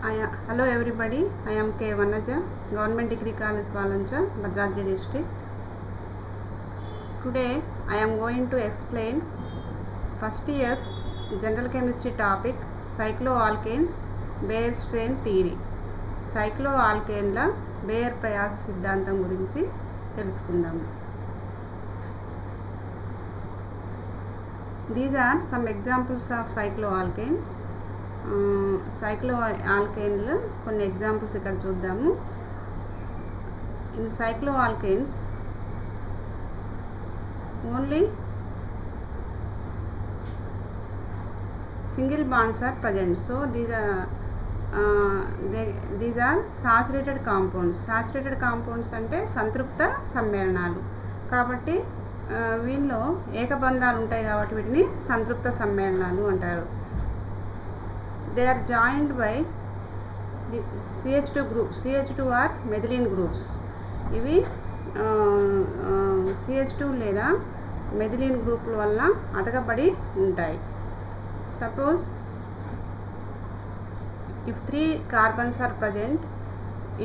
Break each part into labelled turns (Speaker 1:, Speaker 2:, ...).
Speaker 1: Hello everybody, I am K. Vanaja, Government Degree College Palancha, Bhadradri district. Today I am going to explain first year's general chemistry topic cycloalkanes Bayer strain theory. Cycloalkane la Bayer ప్రయాస సిద్ధాంతం గురించి తెలుసుకుందాము. These are some examples of cycloalkanes. సైక్లోఆల్కేన్లో కొన్ని examples ఇక్కడ చూద్దాము. In సైక్లోఆల్కేన్స్ only single bonds are present, so these are saturated compounds. Saturated compounds అంటే సంతృప్త సమ్మేళనాలు కాబట్టి వీళ్ళలో ఏకబంధాలు ఉంటాయి కాబట్టి వీటిని సంతృప్త సమ్మేళనాలు అంటారు. They are joined by the CH2 group. CH2 are methylene groups. ఇవి CH2 లేదా మెథిలిన్ గ్రూపుల వల్ల అతకబడి ఉంటాయి. Suppose if 3 carbons are present,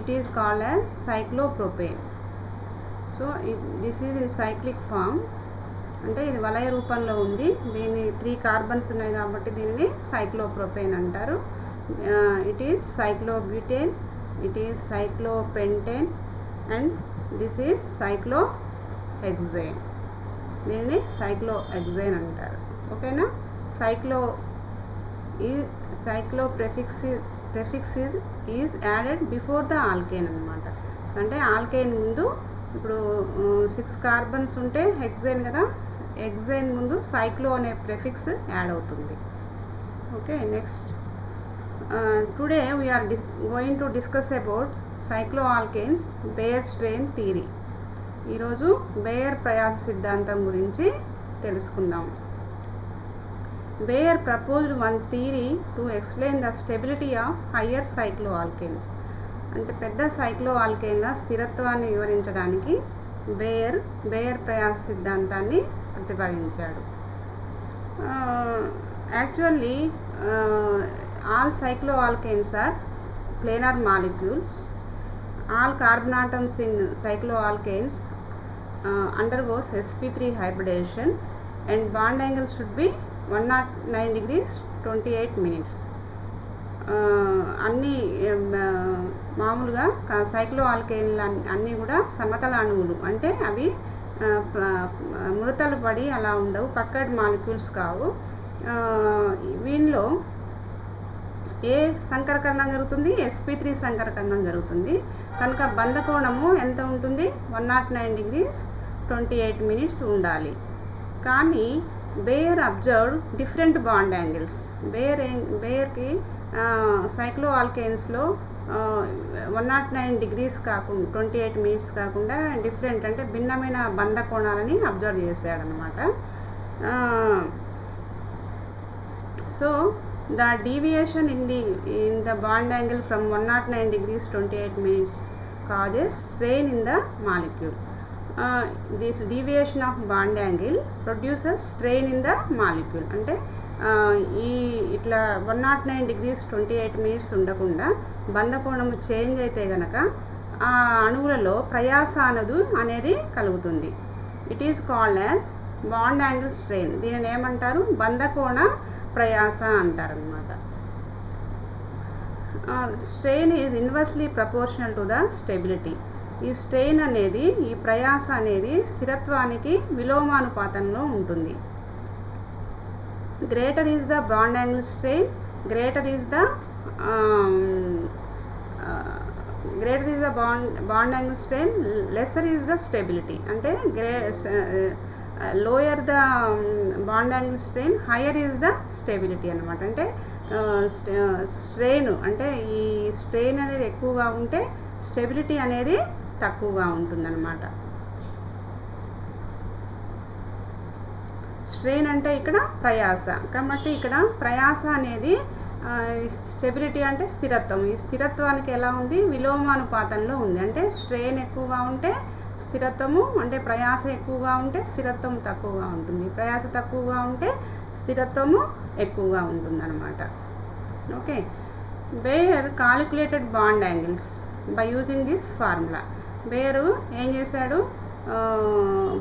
Speaker 1: it is called as cyclopropane. So this is in cyclic form, అంటే ఇది వలయ రూపంలో ఉంది. దీని 3 కార్బన్స్ ఉన్నాయి కాబట్టి దీనిని సైక్లోప్రోపేన్ అంటారు. It is cyclobutane, it is cyclopentane and this is cyclohexane. దీనిని సైక్లోహెక్సేన్ అంటారు. ఓకేనా. Cyclo prefix is added before the alkane అనమాట. అంటే ఆల్కేన్ ముందు ఇప్పుడు 6 కార్బన్స్ ఉంటే హెక్సేన్ కదా, హెక్సేన్ ముందు సైక్లో అనే ప్రెఫిక్స్ యాడ్ అవుతుంది. Okay. Next today we are going to discuss about cycloalkanes Baeyer strain theory. ఈరోజు బేయర్ ప్రయాస సిద్ధాంతం గురించి తెలుసుకుందాం. Baeyer proposed one theory to explain the stability of higher cycloalkanes. అంటే పెద్ద సైక్లోఆల్కేన్ల స్థిరత్వాన్ని వివరించడానికి బేయర్ ప్రయాస సిద్ధాంతాన్ని ప్రతిపాదించాడు. Actually all cycloalkanes are planar molecules. All carbon atoms in cycloalkanes undergoes sp3 hybridation and bond angle should be 109 degrees 28 minutes. అన్నీ మామూలుగా సైక్లోఆల్కేన్లు అన్నీ కూడా సమతల అణువులు, అంటే అవి ముడతలు పడి అలా ఉండవు, పక్కడ్ మాలిక్యూల్స్ కావు. వీటిలో ఏ సంకరకరణం జరుగుతుంది? sp3 సంకరకరణం జరుగుతుంది. కనుక బంధకోణము ఎంత ఉంటుంది? 109 degrees 28 minutes ఉండాలి. కానీ Baeyer observed different bond angles. బేయర్కి సైక్లోఆల్కేన్స్లో 109 degrees కాకుండా 28 minutes కాకుండా డిఫరెంట్ అంటే భిన్నమైన బంధ కోణాలని అబ్జర్వ్ చేశాడనమాట. So the deviation in the bond angle from 109 degrees 28 minutes causes strain in the molecule. This deviation of bond angle produces strain in the molecule. అంటే ఈ ఇట్లా 109 degrees 28 minutes ఉండకుండా బంధకోణము చేంజ్ అయితే గనక ఆ అణువులలో ప్రయాస అనేది కలుగుతుంది. It is called as bond angle strain. దీనిని ఏమంటారు? బంధకోణ ప్రయాస అంటారనమాట. Strain is inversely proportional to the stability. ఈ స్ట్రెయిన్ అనేది, ఈ ప్రయాస అనేది స్థిరత్వానికి విలోమానుపాతంలో ఉంటుంది. Greater is the bond angle strain, greater is the bond angle strain, lesser is the stability. అంటే lower the bond angle strain, higher is the stability అనమాట. అంటే స్ట్రెయిన్ అంటే ఈ స్ట్రెయిన్ అనేది ఎక్కువగా ఉంటే స్టెబిలిటీ అనేది తక్కువగా ఉంటుందన్నమాట. స్ట్రెయిన్ అంటే ఇక్కడ ప్రయాస కాబట్టి ఇక్కడ ప్రయాస అనేది స్టెబిలిటీ అంటే స్థిరత్వం. ఈ స్థిరత్వానికి ఎలా ఉంది? విలోమానుపాతంలో ఉంది. అంటే స్ట్రెయిన్ ఎక్కువగా ఉంటే స్థిరత్వము, అంటే ప్రయాస ఎక్కువగా ఉంటే స్థిరత్వం తక్కువగా ఉంటుంది, ప్రయాస తక్కువగా ఉంటే స్థిరత్వము ఎక్కువగా ఉంటుందన్నమాట. Okay. Baeyer calculated bond angles by using this formula. Baeyer ఏం చేశాడు,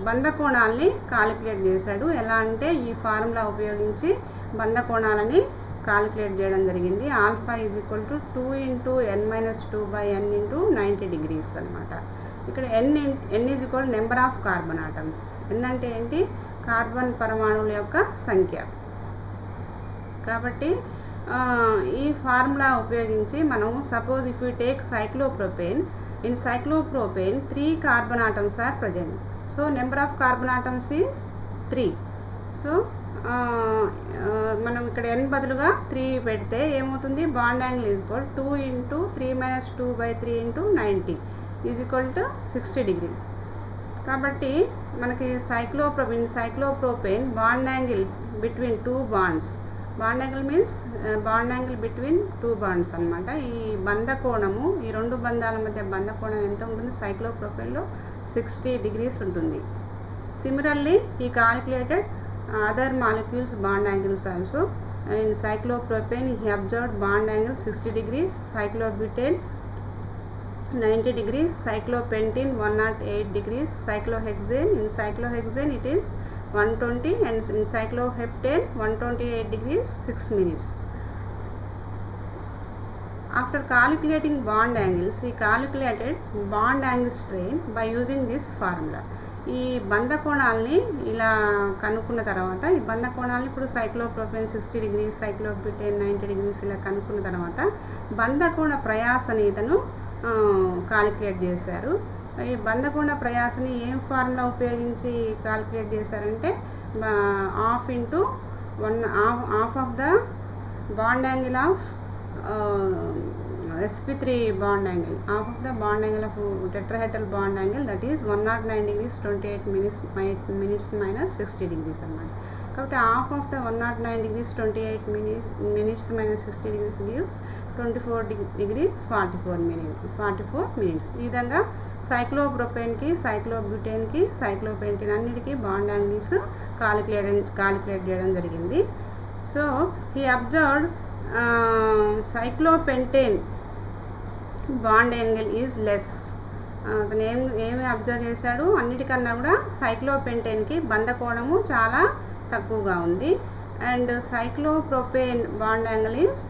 Speaker 1: బంధ కోణాలని కాలిక్యులేట్ చేశాడు. ఎలా అంటే ఈ ఫార్ములా ఉపయోగించి బంధ కోణాలని కాలిక్యులేట్ చేయడం జరిగింది. Alpha is equal to 2 into n-2/n into 90 degrees అనమాట. ఇక్కడ n is equal number of carbon atoms. n అంటే ఏంటి, కార్బన్ పరమాణువుల యొక్క సంఖ్య. కాబట్టి ఈ ఫార్ములా ఉపయోగించి మనం suppose if you take cyclopropane, in cyclopropane 3 carbon atoms are present, so number of carbon atoms is 3. so మనం ఇక్కడ n బదులుగా 3 పెడితే ఏమవుతుంది, bond angle is equal 2 into 3 - 2/3 into 90 is equal to 60 degrees. కాబట్టి మనకి cyclopropane bond angle between 2 bonds, bond angle means bond angle between 2 bonds అనమాట. ఈ బంధ కోణము, ఈ రెండు బంధాల మధ్య బంధ కోణం ఎంత ఉంటుంది, సైక్లోప్రోపేన్లో 60 డిగ్రీస్ ఉంటుంది. సిమిలర్లీ ఈ calculated other molecules bond angles also. In cyclopropane he observed bond angle 60 degrees, cyclobutane 90 degrees, cyclopentene 108 degrees, cyclohexane, in cyclohexane it is 120 and in cycloheptane 128 degrees 6 minutes. After calculating bond angles, he calculated bond angle strain by using this formula. ఈ బంధ కోణాలని ఇలా కనుక్కున్న తర్వాత, ఈ బంధ కోణాలని ఇప్పుడు cyclopropane 60 degrees, సైక్లోబ్యూటేన్ 90 degrees ఇలా కనుక్కున్న తర్వాత బంధ కోణ ప్రయాసనీయతను కాలిక్యులేట్ చేశారు. ఈ బంధకోణ ప్రయాసని ఏం ఫార్ములా ఉపయోగించి కాలిక్యులేట్ చేశారంటే, half into half of the bond angle of sp3 bond angle, half of the bond angle of tetrahedral bond angle, that is 109 degrees 28 minutes minus 60 degrees అన్నమాట. కాబట్టి half of the 109 degrees 28 minutes minus 60 degrees gives 24 degrees 44 minutes. ఈ విధంగా సైక్లోప్రోపేన్కి, సైక్లోబ్యూటేన్కి, cyclopentane అన్నిటికీ bond angles calculate చేయడం జరిగింది. So he observed cyclopentane bond angle is less. అతను ఏమి అబ్జర్వ్ చేశాడు, అన్నిటికన్నా కూడా సైక్లోపెంటేన్కి బంధ కోణము చాలా తక్కువగా ఉంది. And cyclopropane bond angle is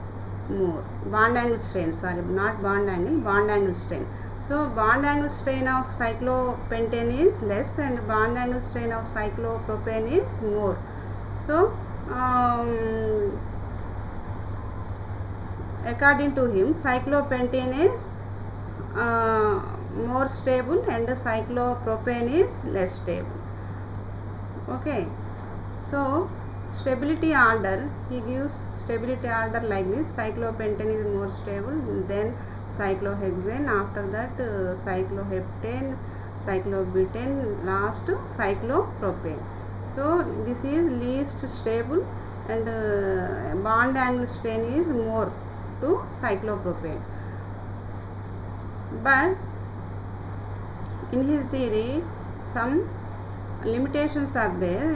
Speaker 1: more, bond angle strain, sorry, not bond angle, bond angle strain. So bond angle strain of cyclopentane is less and bond angle strain of cyclopropane is more. So according to him, cyclopentane is more stable and cyclopropane is less stable. Okay, so stability order, he gives stability order like this: cyclopentane is more stable, then cyclohexane, after that cycloheptane, cyclobutane, last cyclopropane. So this is least stable and bond angle strain is more to cyclopropane. But in his theory some limitations are there.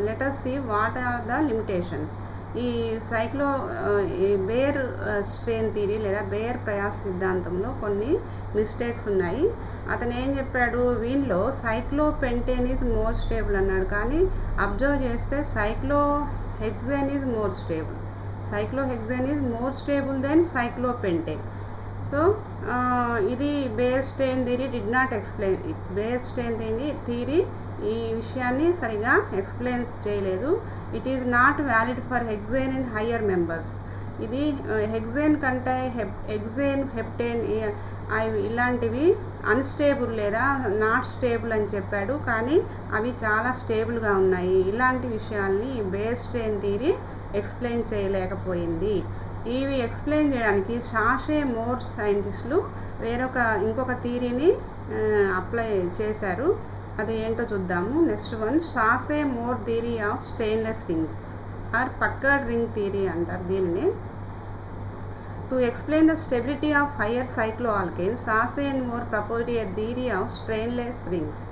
Speaker 1: Let us see what are the limitations. ఈ Baeyer strain theory లేదా Baeyer ప్రయాస సిద్ధాంతంలో కొన్ని mistakes ఉన్నాయి. అతను ఏం చెప్పాడు, వీనిలో సైక్లోపెంటేన్ ఈజ్ మోర్ స్టేబుల్ అన్నాడు, కానీ అబ్జర్వ్ చేస్తే cyclohexane is more stable. Cyclohexane is more stable than cyclopentane. So ఇది Baeyer strain theory did not explain it. Baeyer strain theory ఈ విషయాన్ని సరిగా ఎక్స్ప్లెయిన్ చేయలేదు. It is not valid for hexane and higher members. ఇది hexane కంటే hexane, heptane ఇలాంటివి unstable లేదా not stable అని చెప్పాడు, కానీ అవి చాలా స్టేబుల్గా ఉన్నాయి. ఇలాంటి విషయాల్ని బేయర్ స్ట్రెయిన్ థియరీ ఎక్స్ప్లెయిన్ చేయలేకపోయింది. ఇవి ఎక్స్ప్లెయిన్ చేయడానికి షాషే మోర్ సైంటిస్టులు ఇంకొక థియరీని అప్లై చేశారు. అది ఏంటో చూద్దాము. Next one, Sachse Mohr theory of strainless rings or puckered ring theory అంటారు దీనిని. To explain the stability of higher cycloalkanes, Sachse and Mohr proposed a theory of strainless rings.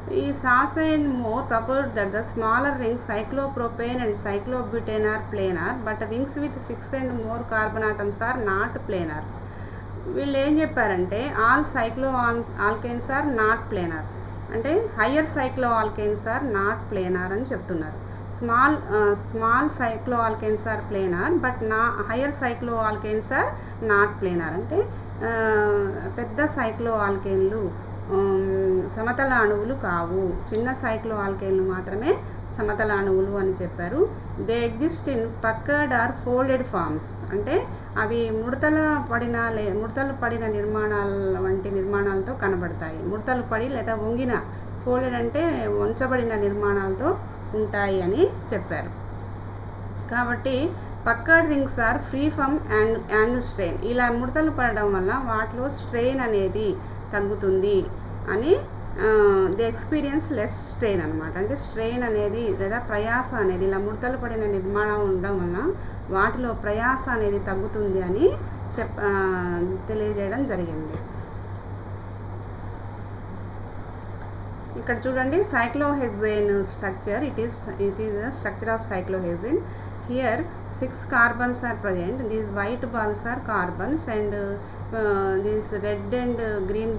Speaker 1: Sasse and Moore proposed that the smaller rings cyclopropane and cyclobutane are planar, but rings with 6 and more carbon atoms are not planar. వీళ్ళు ఏం చెప్పారంటే all cycloalkanes are not planar, అంటే higher cycloalkanes are not planar అని చెప్తున్నారు. Small cycloalkanes are planar but higher cycloalkanes are not planar, అంటే పెద్ద సైక్లో ఆల్కేన్లు సమతల అణువులు కావు, చిన్న సైక్లో ఆల్కేన్లు మాత్రమే సమతల అణువులు అని చెప్పారు. They exist in puckered or folded forms, అంటే అవి ముడతలు పడిన నిర్మాణాల వంటి నిర్మాణాలతో కనబడతాయి. ముడతలు పడి లేదా వంగిన, ఫోల్డెడ్ అంటే వంచబడిన నిర్మాణాలతో ఉంటాయి అని చెప్పారు. కాబట్టి puckered rings are free from angle strain. ఇలా ముడతలు పడడం వల్ల వాటిలో స్ట్రెయిన్ అనేది తగ్గుతుంది అని ది ఎక్స్పీరియన్స్ లెస్ స్ట్రెయిన్ అనమాట. అంటే స్ట్రెయిన్ అనేది లేదా ప్రయాస అనేది ఇలా ముడతలు పడిన నిర్మాణం ఉండడం వల్ల వాటిలో ప్రయాస అనేది తగ్గుతుంది అని తెలియజేయడం జరిగింది. ఇక్కడ చూడండి cyclohexane structure. It is the structure of cyclohexane. Here 6 carbons are present. These white balls are carbons and these red and green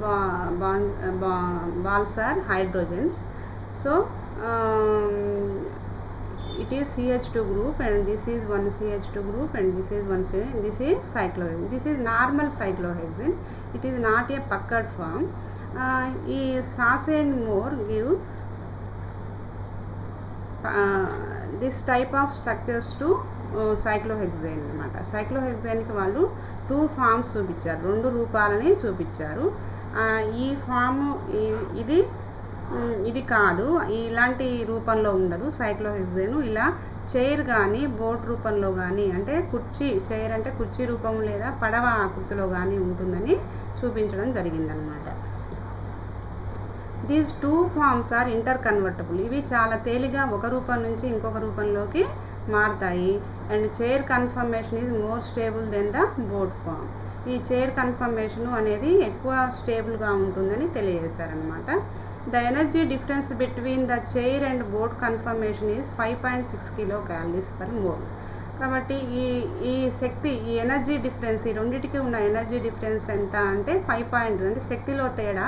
Speaker 1: balls are hydrogens. So it is CH2 group and this is one CH2 group and this is one this is cyclohexane. This is normal cyclohexane. It is not a puckered form. Sasse and Moore give this type of structures to cyclohexane అనమాట. సైక్లోహెక్సేన్కి వాళ్ళు 2 forms చూపించారు, 2 రూపాలని చూపించారు. ఈ form ఇది కాదు, ఇలాంటి రూపంలో ఉండదు సైక్లోహెక్సేన్. ఇలా చైర్ కానీ బోట్ రూపంలో కానీ, అంటే చైర్ అంటే కుర్చీ రూపం లేదా పడవ ఆకృతిలో కానీ ఉంటుందని చూపించడం జరిగిందనమాట. These 2 forms are interconvertible. ఇవి చాలా తేలిగా ఒక రూపం నుంచి ఇంకొక రూపంలోకి మారుతాయి. And chair conformation is more stable than the boat form. ఈ చైర్ కన్ఫర్మేషన్ అనేది ఎక్కువ స్టేబుల్గా ఉంటుందని తెలియజేశారనమాట. The energy difference between the chair and boat conformation is 5.6 kcal/mole. కాబట్టి ఈ ఎనర్జీ డిఫరెన్స్, ఈ రెండింటికి ఉన్న ఎనర్జీ డిఫరెన్స్ ఎంత అంటే 5 అంటే శక్తిలో తేడా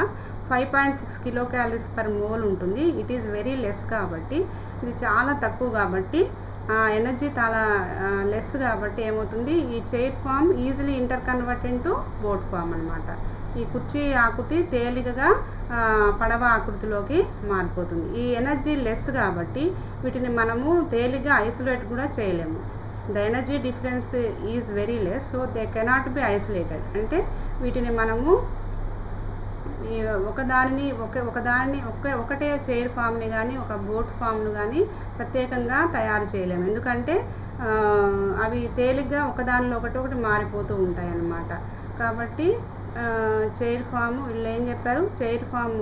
Speaker 1: 5.6 kcal/mole ఉంటుంది. ఇట్ ఈస్ వెరీ లెస్ కాబట్టి, ఇది చాలా తక్కువ కాబట్టి ఎనర్జీ చాలా లెస్ కాబట్టి ఏమవుతుంది, ఈ chair form easily interconvert into boat form అనమాట. ఈ కుర్చీ ఆకృతి తేలికగా పడవ ఆకృతిలోకి మారిపోతుంది. ఈ ఎనర్జీ లెస్ కాబట్టి వీటిని మనము తేలిగ్గా ఐసోలేట్ కూడా చేయలేము. The energy difference is very less, so they cannot be isolated. అంటే వీటిని మనము ఒకటే చైర్ ఫామ్ని కానీ ఒక బోట్ ఫామ్ను కానీ ప్రత్యేకంగా తయారు చేయలేము, ఎందుకంటే అవి తేలిగ్గా ఒకదానిలో ఒకటి మారిపోతూ ఉంటాయి అన్నమాట. కాబట్టి చైర్ ఫామ్ వీళ్ళు ఏం చెప్పారు, chair form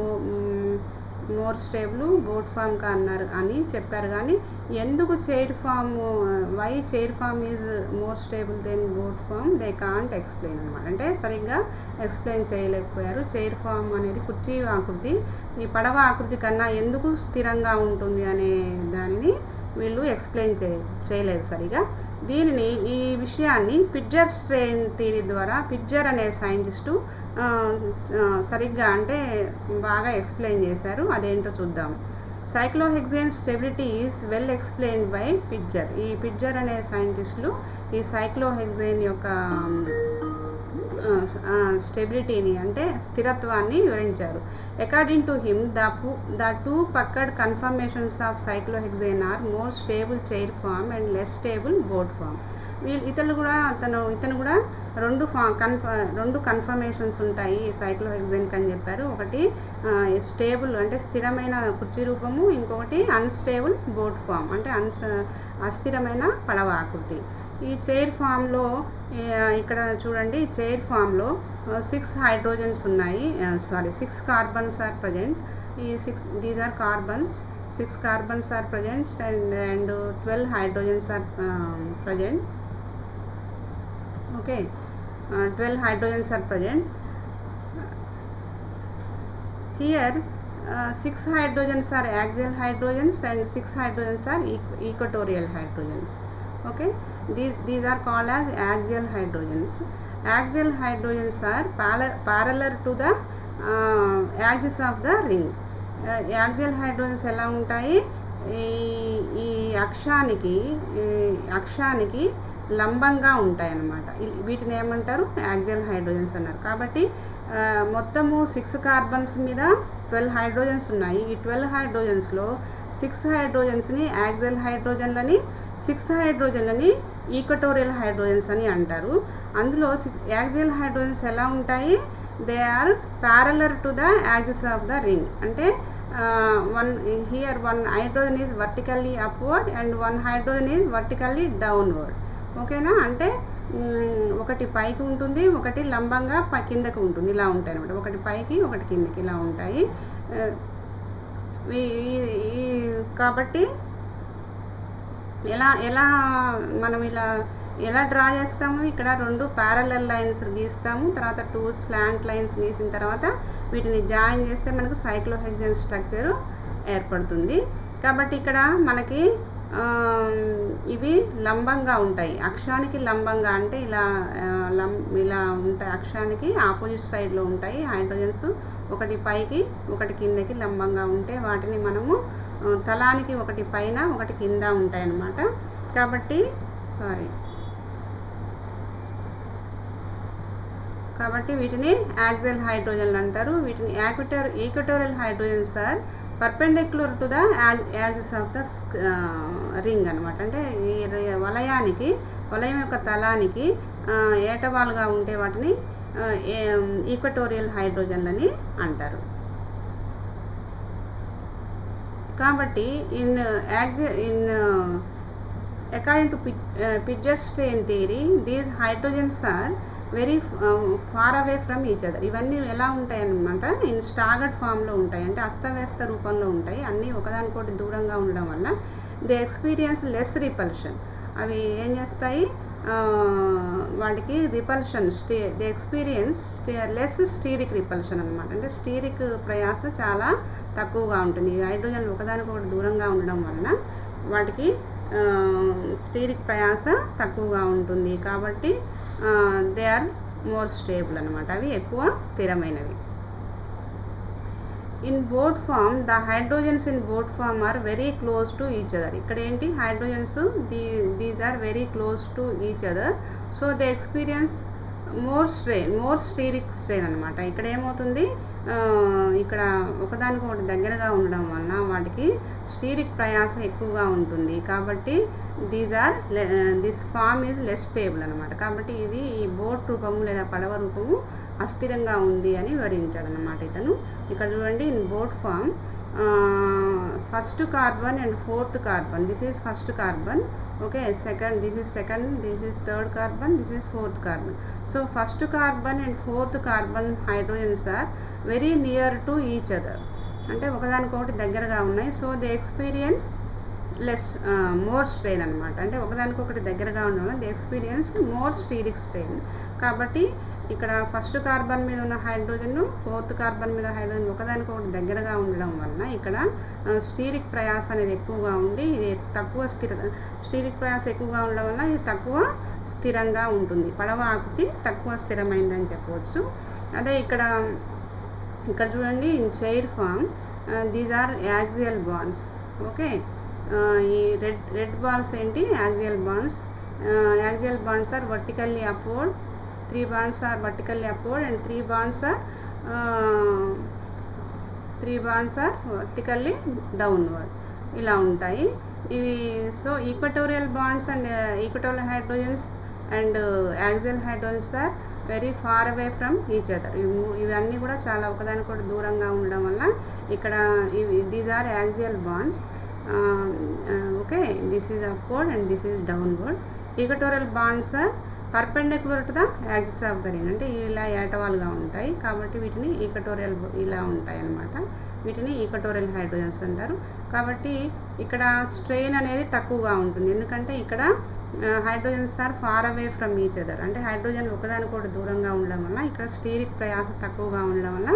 Speaker 1: more stable, boat form అన్నారు అని చెప్పారు. కానీ ఎందుకు why chair form is more stable than boat form they can't explain అనమాట. అంటే సరిగ్గా ఎక్స్ప్లెయిన్ చేయలేకపోయారు. చైర్ ఫామ్ అనేది కుర్చీ ఆకృతి ఈ పడవ ఆకృతి కన్నా ఎందుకు స్థిరంగా ఉంటుంది అనే దానిని వీళ్ళు ఎక్స్ప్లెయిన్ చేయలేదు సరిగా. ఈ విషయాన్ని పిట్జర్ స్ట్రెయిన్ థియరీ ద్వారా పిట్జర్ అనే సైంటిస్టు సరిగ్గా అంటే బాగా ఎక్స్ప్లెయిన్ చేశారు. అదేంటో చూద్దాం. Cyclohexane stability is well explained by Pitzer. ఈ పిట్జర్ అనే సైంటిస్టులు ఈ సైక్లోహెక్సేన్ యొక్క స్టెబిలిటీని అంటే స్థిరత్వాన్ని వివరించారు. According to him the 2 puckered conformations of cyclohexane are more stable chair form and less stable boat form. ఇతను కూడా 2 కన్ఫర్మేషన్స్ ఉంటాయి సైక్లోహెక్సేన్కి అని చెప్పారు. ఒకటి స్టేబుల్ అంటే స్థిరమైన కుర్చీ రూపము, ఇంకొకటి అన్స్టేబుల్ బోట్ ఫామ్ అంటే అస్థిరమైన పడవ ఆకృతి. ఈ చైర్ ఫామ్లో ఇక్కడ చూడండి, చైర్ ఫామ్లో 6 హైడ్రోజన్స్ ఉన్నాయి, 6 carbons are present. These are carbons, 6 carbons are present and 12 hydrogens are present. Okay, 12 hydrogens are present. Here 6 hydrogens are axial hydrogens and 6 hydrogens are equatorial hydrogens. Okay, these are called as axial hydrogens. Axial hydrogens are parallel to the axis of the ring. Axial hydrogens ఎలా ఉంటాయి, ఈ అక్షానికి లంబంగా ఉంటాయి అన్నమాట. వీటిని ఏమంటారు, axial hydrogens అన్నారు. కాబట్టి మొత్తము 6 కార్బన్స్ మీద 12 హైడ్రోజన్స్ ఉన్నాయి. ఈ 12 హైడ్రోజన్స్లో 6 హైడ్రోజన్స్ని యాక్సియల్ హైడ్రోజన్లని, 6 హైడ్రోజన్లని ఈక్వటోరియల్ హైడ్రోజన్స్ అని అంటారు. అందులో యాక్సియల్ హైడ్రోజన్స్ ఎలా ఉంటాయి, they are parallel to the axis of the ring. అంటే one hydrogen is vertically upward and one hydrogen is vertically downward. ఓకేనా, అంటే ఒకటి పైకి ఉంటుంది, ఒకటి లంబంగా కిందకి ఉంటుంది, ఇలా ఉంటాయి అన్నమాట. ఒకటి పైకి ఒకటి కిందకి ఇలా ఉంటాయి. కాబట్టి ఎలా మనం ఎలా డ్రా చేస్తాము, ఇక్కడ 2 ప్యారలల్ లైన్స్ గీస్తాము, తర్వాత 2 స్లాంట్ లైన్స్ గీసిన తర్వాత వీటిని జాయిన్ చేస్తే మనకు సైక్లోహెక్సేన్ స్ట్రక్చర్ ఏర్పడుతుంది. కాబట్టి ఇక్కడ మనకి ఇవి లంబంగా ఉంటాయి, అక్షానికి లంబంగా, అంటే ఇలా ఉంటాయి, అక్షానికి ఆపోజిట్ సైడ్లో ఉంటాయి హైడ్రోజన్స్. ఒకటి పైకి ఒకటి కిందకి లంబంగా ఉంటే వాటిని మనము తలానికి ఒకటి పైన ఒకటి కింద ఉంటాయి అన్నమాట. కాబట్టి వీటిని యాక్సియల్ హైడ్రోజన్లు అంటారు. వీటిని equatorial hydrogens are perpendicular to the axis of the ring అనమాట. అంటే ఈ వలయం యొక్క తలానికి ఏటవాలుగా ఉంటే వాటిని ఈక్వటోరియల్ హైడ్రోజన్లని అంటారు. కాబట్టి according to Pidgeot's strain theory, these hydrogens are very far away from each other. ఇవన్నీ ఎలా ఉంటాయి అన్నమాట, ఇన్ స్టాగర్డ్ ఫామ్లో ఉంటాయి, అంటే అస్తవ్యస్త రూపంలో ఉంటాయి. అన్నీ ఒకదానికొకటి దూరంగా ఉండడం వల్ల దే ఎక్స్పీరియన్స్ లెస్ రిపల్షన్. అవి ఏం చేస్తాయి, వాటికి repulsion they experience less steric repulsion అనమాట. అంటే స్టీరిక్ ప్రయాస చాలా తక్కువగా ఉంటుంది. ఈ హైడ్రోజన్లు ఒకదానికొకటి దూరంగా ఉండడం వలన వాటికి స్టీరిక్ ప్రయాస తక్కువగా ఉంటుంది. కాబట్టి దే ఆర్ మోర్ స్టేబుల్ అనమాట, అవి ఎక్కువ స్థిరమైనవి. In boat form the hydrogens in boat form are very close to each other. ఇక్కడ ఏంటి, hydrogens these are very close to each other, so they experience more steric strain అనమాట. ఇక్కడ ఏమవుతుంది, ఇక్కడ ఒకదానికొకటి దగ్గరగా ఉండడం వలన వాటికి స్టీరిక్ ప్రయాస ఎక్కువగా ఉంటుంది. కాబట్టి this form is less stable అనమాట. కాబట్టి ఇది ఈ బోట్ రూపము లేదా పడవ రూపము అస్థిరంగా ఉంది అని వివరించాడు అన్నమాట ఇతను. ఇక్కడ చూడండి, in boat form first carbon and fourth carbon, this is first carbon, okay, this is second, this is third carbon, this is fourth carbon. So first carbon and fourth carbon hydrogens are very near to each other, అంటే ఒకదానికొకటి దగ్గరగా ఉన్నాయి. So they experience less more strain అనమాట. అంటే ఒకదానికొకటి దగ్గరగా ఉండడం వల్ల they experience more steric strain. కాబట్టి ఇక్కడ ఫస్ట్ కార్బన్ మీద ఉన్న హైడ్రోజన్, ఫోర్త్ కార్బన్ మీద హైడ్రోజన్ ఒకదానికొకటి దగ్గరగా ఉండడం వలన ఇక్కడ స్టీరిక్ ప్రయాస అనేది ఎక్కువగా ఉండి ఇది స్టీరిక్ ప్రయాస ఎక్కువగా ఉండడం వల్ల ఇది తక్కువ స్థిరంగా ఉంటుంది. పడవ ఆకృతి తక్కువ స్థిరమైందని చెప్పవచ్చు. అదే ఇక్కడ చూడండి, in chair form these are axial bonds. Okay, ఈ రెడ్ బాల్స్ ఏంటి, axial bonds. Axial bonds are vertically upward, 3 bonds are vertically upward and 3 bonds are vertically downward, ఇలా ఉంటాయి ఇవి. So equatorial bonds and equatorial hydrogens and axial hydrogens are very far away from each other. ఇవన్నీ కూడా చాలా ఒకదానికొకటి దూరంగా ఉండడం వల్ల ఇక్కడ these are axial bonds. Okay, this is upward and this is downward. Equatorial bonds are perpendicular to the axis of the ring, అంటే ఇలా ఏటవాలుగా ఉంటాయి. కాబట్టి వీటిని ఈక్వటోరియల్ ఇలా ఉంటాయి అన్నమాట. వీటిని ఈక్వటోరియల్ హైడ్రోజన్స్ అంటారు. కాబట్టి ఇక్కడ స్ట్రెయిన్ అనేది తక్కువగా ఉంటుంది, ఎందుకంటే ఇక్కడ hydrogens are far away from each other. అంటే హైడ్రోజన్ ఒకదానికొకటి దూరంగా ఉండడం వల్ల ఇక్కడ స్టీరిక్ ప్రయాస తక్కువగా ఉండడం వల్ల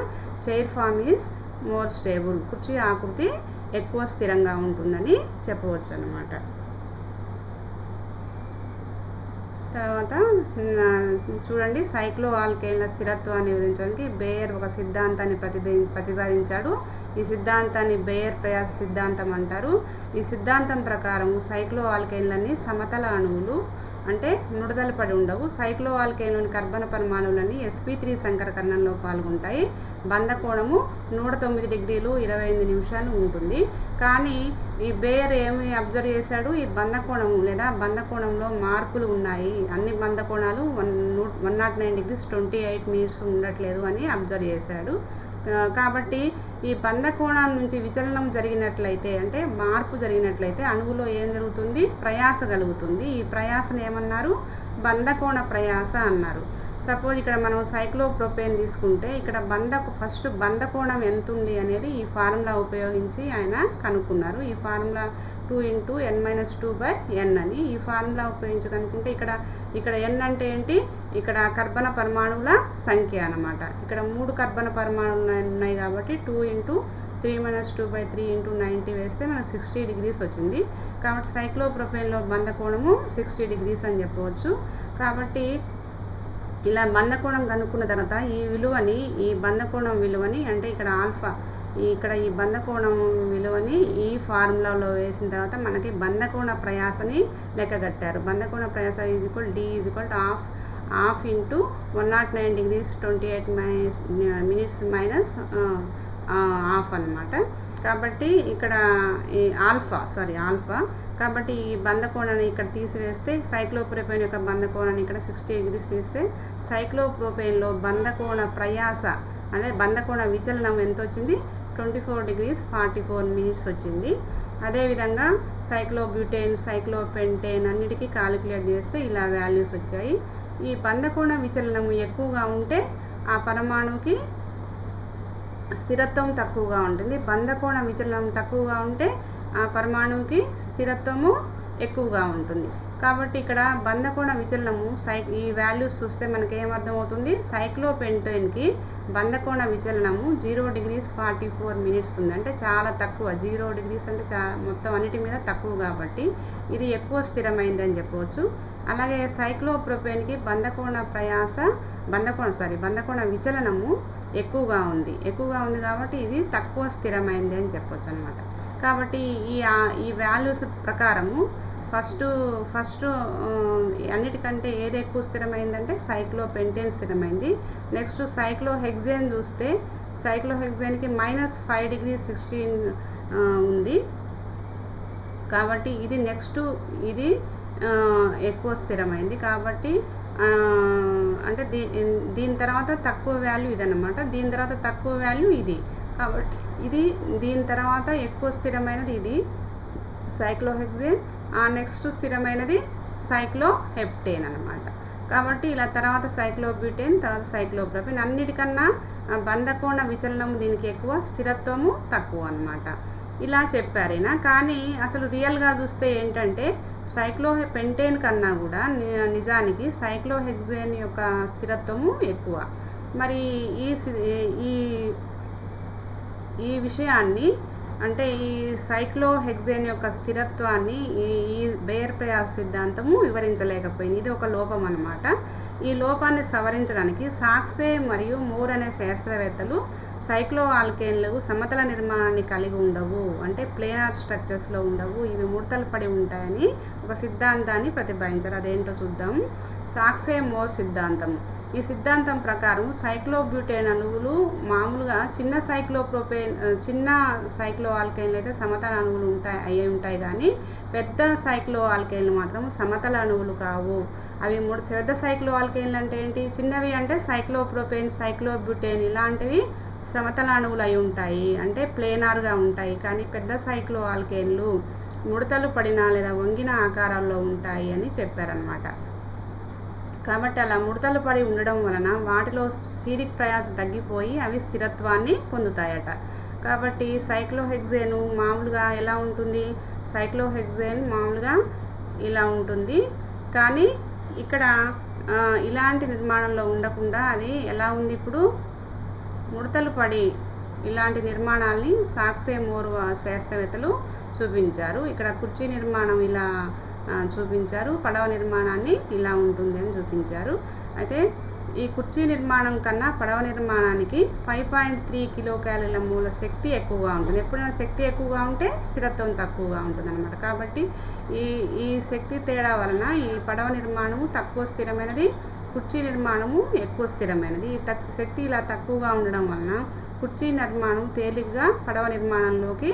Speaker 1: chair form is more stable, కుర్చీ ఆకృతి ఎక్కువ స్థిరంగా ఉంటుందని చెప్పవచ్చు అన్నమాట. తర్వాత చూడండి, సైక్లో ఆల్కేన్ల స్థిరత్వాన్ని వివరించడానికి బేయర్ ఒక సిద్ధాంతాన్ని ప్రతిపాదించాడు. ఈ సిద్ధాంతాన్ని బేయర్ ప్రయాస సిద్ధాంతం అంటారు. ఈ సిద్ధాంతం ప్రకారం సైక్లో ఆల్కేన్లన్నీ సమతల అణువులు, అంటే ముడతలు పడి ఉండవు. సైక్లో ఆల్కేన్లోని కర్బన పరమాణువులన్నీ sp3 సంకరకరణంలో పాల్గొంటాయి. బంధకోణము 109 డిగ్రీలు 28 నిమిషాలు ఉంటుంది. కానీ ఈ బేయర్ ఏమి అబ్జర్వ్ చేశాడు, ఈ బంధకోణము లేదా బంధకోణంలో మార్పులు ఉన్నాయి, అన్ని బంధకోణాలు 109 డిగ్రీస్ 28 మినిట్స్ ఉండట్లేదు అని అబ్జర్వ్ చేశాడు. కాబట్టి ఈ బంధకోణం నుంచి విచలనం జరిగినట్లయితే, అంటే మార్పు జరిగినట్లయితే అణువులో ఏం జరుగుతుంది, ప్రయాస కలుగుతుంది. ఈ ప్రయాసను ఏమన్నారు, బంధకోణ ప్రయాస అన్నారు. సపోజ్ ఇక్కడ మనం సైక్లోప్రోపేన్ తీసుకుంటే ఇక్కడ ఫస్ట్ బంధకోణం ఎంత ఉంది అనేది ఈ ఫార్ములా ఉపయోగించి ఆయన కనుక్కున్నారు. ఈ ఫార్ములా 2 × n-2/n అని ఈ ఫార్ములా ఉపయోగించి కనుక్కుంటే ఇక్కడ n అంటే ఏంటి, ఇక్కడ కర్బన పరమాణువుల సంఖ్య అన్నమాట. ఇక్కడ 3 కర్బన పరమాణువులు ఉన్నాయి కాబట్టి 2 × 3-2/3 × 90 వేస్తే మనకు 60 డిగ్రీస్ వచ్చింది. కాబట్టి సైక్లోప్రోపేన్లో బంధకోణము 60 డిగ్రీస్ అని చెప్పవచ్చు. కాబట్టి ఇలా బంధకోణం కనుక్కున్న తర్వాత ఈ బంధకోణం విలువని అంటే ఇక్కడ ఆల్ఫా, ఇక్కడ ఈ బంధకోణం విలువని ఈ ఫార్ములాలో వేసిన తర్వాత మనకి బంధకోణ ప్రయాసని లెక్కగట్టారు. బంధకోణ ప్రయాస D ½ × 109 డిగ్రీస్ 28 మినిట్స్ మైనస్ ½ అన్నమాట. కాబట్టి ఇక్కడ ఈ ఆల్ఫా కాబట్టి ఈ బంధకోణాన్ని ఇక్కడ తీసివేస్తే సైక్లోప్రోపేన్ యొక్క బంధకోణాన్ని ఇక్కడ 60 డిగ్రీస్ తీస్తే సైక్లోప్రోపేన్లో బంధకోణ ప్రయాస అదే బంధకోణ విచలనం ఎంత వచ్చింది, 24 డిగ్రీస్ 44 మినిట్స్ వచ్చింది. అదేవిధంగా సైక్లోబ్యూటేన్, సైక్లోపెంటేన్ అన్నిటికీ కాలిక్యులేట్ చేస్తే ఇలా వాల్యూస్ వచ్చాయి. ఈ బంధకోణ విచలనం ఎక్కువగా ఉంటే ఆ పరమాణువుకి స్థిరత్వం తక్కువగా ఉంటుంది. బంధకోణ విచలనం తక్కువగా ఉంటే ఆ పరమాణువుకి స్థిరత్వము ఎక్కువగా ఉంటుంది. కాబట్టి ఇక్కడ బంధకోణ విచలనము ఈ వాల్యూస్ చూస్తే మనకి ఏమర్థమవుతుంది, సైక్లోపెంటేన్కి బంధకోణ విచలనము 0 డిగ్రీస్ 44 మినిట్స్ ఉంది. అంటే చాలా తక్కువ, 0 డిగ్రీస్ అంటే మొత్తం అన్నిటి మీద తక్కువ కాబట్టి ఇది ఎక్కువ స్థిరమైంది అని చెప్పవచ్చు. అలాగే సైక్లోప్రోపేన్కి బంధకోణ విచలనము ఎక్కువగా ఉంది కాబట్టి ఇది తక్కువ స్థిరమైంది అని చెప్పొచ్చు అనమాట. కాబట్టి ఈ వాల్యూస్ ప్రకారము ఫస్ట్ అన్నిటికంటే ఏది ఎక్కువ స్థిరమైందంటే సైక్లోపెంటేన్ స్థిరమైంది. నెక్స్ట్ సైక్లోహెక్సేన్ చూస్తే సైక్లోహెక్సేన్కి -5 డిగ్రీస్ 16 ఉంది కాబట్టి ఇది ఎక్కువ స్థిరమైంది. కాబట్టి అంటే దీని తర్వాత తక్కువ వాల్యూ ఇదన్నమాట, దీని తర్వాత తక్కువ వాల్యూ ఇది. కాబట్టి దీని తర్వాత ఎక్కువ స్థిరమైనది ఇది సైక్లోహెక్సేన్, నెక్స్ట్ స్థిరమైనది సైక్లోహెప్టేన్ అన్నమాట. కాబట్టి ఇలా తర్వాత సైక్లోబ్యూటేన్, తర్వాత సైక్లోప్రోపేన్ అన్నిటికన్నా బంధకోణ విచలనం దీనికి ఎక్కువ, స్థిరత్వము తక్కువ అన్నమాట. ఇలా చెప్పారైనా కానీ అసలు రియల్గా చూస్తే ఏంటంటే సైక్లోపెంటేన్ కన్నా కూడా నిజానికి సైక్లోహెక్సేన్ యొక్క స్థిరత్వము ఎక్కువ. మరి ఈ విషయాన్ని అంటే ఈ సైక్లోహెక్సేన్ యొక్క స్థిరత్వాన్ని ఈ బేయర్ ప్రయాస సిద్ధాంతము వివరించలేకపోయింది. ఇది ఒక లోపం అన్నమాట. ఈ లోపాన్ని సవరించడానికి సాక్సే మరియు మోర్ అనే శాస్త్రవేత్తలు సైక్లో ఆల్కేన్లు సమతల నిర్మాణాన్ని కలిగి ఉండవు, అంటే ప్లేనార్ స్ట్రక్చర్స్లో ఉండవు, ఇవి ముడతలు పడి ఉంటాయని ఒక సిద్ధాంతాన్ని ప్రతిపాదించారు. అదేంటో చూద్దాం. సాక్సే మోర్ సిద్ధాంతం. ఈ సిద్ధాంతం ప్రకారం సైక్లోబ్యూటేన్ అణువులు మామూలుగా చిన్న సైక్లో ఆల్కేన్లు అయితే సమతల అణువులు ఉంటాయి కానీ పెద్ద సైక్లో ఆల్కేన్లు మాత్రం సమతల అణువులు కావు. అవి పెద్ద సైక్లో ఆల్కేన్లు అంటే ఏంటి, చిన్నవి అంటే సైక్లోప్రోపేన్, సైక్లోబ్యూటేన్ ఇలాంటివి సమతల అణువులు అయి ఉంటాయి, అంటే ప్లేనార్గా ఉంటాయి. కానీ పెద్ద సైక్లో ఆల్కేన్లు ముడతలు పడిన లేదా వంగిన ఆకారాల్లో ఉంటాయి అని చెప్పారనమాట. కాబట్టి అలా ముడతలు పడి ఉండడం వలన వాటిలో స్టీరిక్ ప్రయాస తగ్గిపోయి అవి స్థిరత్వాన్ని పొందుతాయట. కాబట్టి సైక్లోహెక్సేన్ మామూలుగా ఎలా ఉంటుంది, సైక్లోహెక్సేన్ మామూలుగా ఇలా ఉంటుంది. కానీ ఇక్కడ ఇలాంటి నిర్మాణంలో ఉండకుండా అది ఎలా ఉంది, ఇప్పుడు ముడతలు పడి ఇలాంటి నిర్మాణాల్ని సాక్సే-మోర్ శాస్త్రవేత్తలు చూపించారు. ఇక్కడ కుర్చీ నిర్మాణం ఇలా చూపించారు, పడవ నిర్మాణాన్ని ఇలా ఉంటుంది అని చూపించారు. అయితే ఈ కుర్చీ నిర్మాణం కన్నా పడవ నిర్మాణానికి 5.3 కిలోకాలరీల మూల శక్తి ఎక్కువగా ఉంటుంది. ఎప్పుడైనా శక్తి ఎక్కువగా ఉంటే స్థిరత్వం తక్కువగా ఉంటుంది అన్నమాట. కాబట్టి ఈ శక్తి తేడా వలన ఈ పడవ నిర్మాణము తక్కువ స్థిరమైనది, కుర్చీ నిర్మాణము ఎక్కువ స్థిరమైనది. ఈ శక్తి ఇలా తక్కువగా ఉండడం వలన కుర్చీ నిర్మాణం తేలిగ్గా పడవ నిర్మాణంలోకి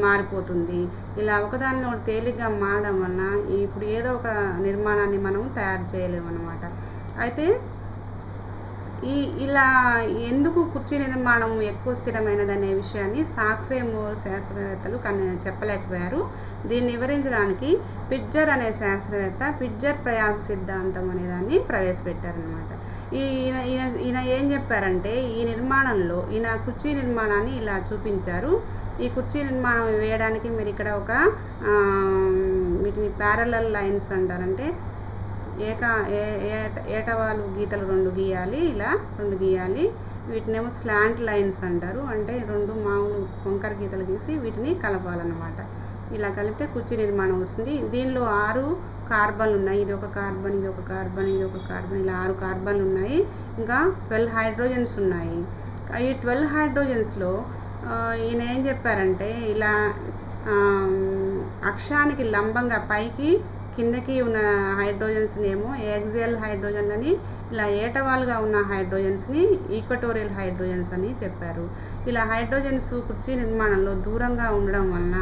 Speaker 1: మారిపోతుంది. ఇలా ఒకదానిలో తేలిగ్గా మారడం వలన ఇప్పుడు ఏదో ఒక నిర్మాణాన్ని మనం తయారు చేయలేము అన్నమాట. అయితే ఇలా ఎందుకు కుర్చీ నిర్మాణం ఎక్కువ స్థిరమైనదనే విషయాన్ని సాక్సే-మోర్ శాస్త్రవేత్తలు చెప్పలేకపోయారు. దీన్ని వివరించడానికి పిట్జర్ అనే శాస్త్రవేత్త పిట్జర్ ప్రయాస సిద్ధాంతం అనే దాన్ని ప్రవేశపెట్టారనమాట. ఈయన ఏం చెప్పారంటే ఈయన కుర్చీ నిర్మాణాన్ని ఇలా చూపించారు. ఈ కుర్చీ నిర్మాణం వేయడానికి మీరు ఇక్కడ వీటిని ప్యారలల్ లైన్స్ అంటారంటే ఏటవాలు గీతలు 2 గీయాలి, ఇలా 2 గీయాలి. వీటినేమో స్లాంట్ లైన్స్ అంటారు, అంటే 2 మామూలు వంకర గీతలు గీసి వీటిని కలపాలన్నమాట. ఇలా కలిపితే కుర్చీ నిర్మాణం వస్తుంది. దీనిలో 6 కార్బన్లు ఉన్నాయి. ఇది ఒక కార్బన్, ఇది ఒక కార్బన్, ఇది ఒక కార్బన్, ఇలా 6 కార్బన్లు ఉన్నాయి. ఇంకా 12 హైడ్రోజన్స్ ఉన్నాయి. ఈ 12 హైడ్రోజన్స్లో ఈయన ఏం చెప్పారంటే ఇలా అక్షానికి లంబంగా పైకి కిందకి ఉన్న హైడ్రోజన్స్ని ఏమో యాక్సియల్ హైడ్రోజన్లని, ఇలా ఏటవాలుగా ఉన్న హైడ్రోజన్స్ని ఈక్వటోరియల్ హైడ్రోజన్స్ అని చెప్పారు. ఇలా హైడ్రోజన్స్ కుర్చీ నిర్మాణంలో దూరంగా ఉండడం వలన,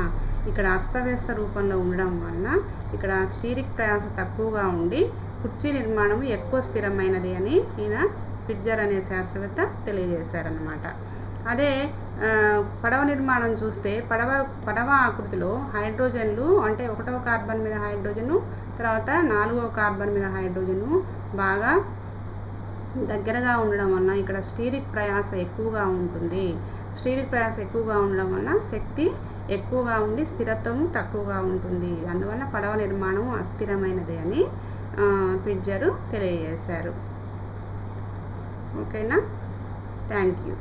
Speaker 1: ఇక్కడ అస్తవ్యస్త రూపంలో ఉండడం వలన ఇక్కడ స్టీరిక్ ప్రయాస తక్కువగా ఉండి కుర్చీ నిర్మాణం ఎక్కువ స్థిరమైనది అని ఈయన పిట్జర్ అనే శాస్త్రవేత్త తెలియజేశారన్నమాట. అదే పడవ నిర్మాణం చూస్తే పడవ ఆకృతిలో హైడ్రోజన్లు అంటే 1వ కార్బన్ మీద హైడ్రోజను, తర్వాత 4వ కార్బన్ మీద హైడ్రోజను బాగా దగ్గరగా ఉండడం వలన ఇక్కడ స్టీరిక్ ప్రయాస ఎక్కువగా ఉంటుంది. స్టీరిక్ ప్రయాస ఎక్కువగా ఉండడం వలన శక్తి ఎక్కువగా ఉండి స్థిరత్వం తక్కువగా ఉంటుంది. అందువల్ల పడవ నిర్మాణం అస్థిరమైనది అని పిట్జర్ తెలియజేశారు. ఓకేనా? Thank you.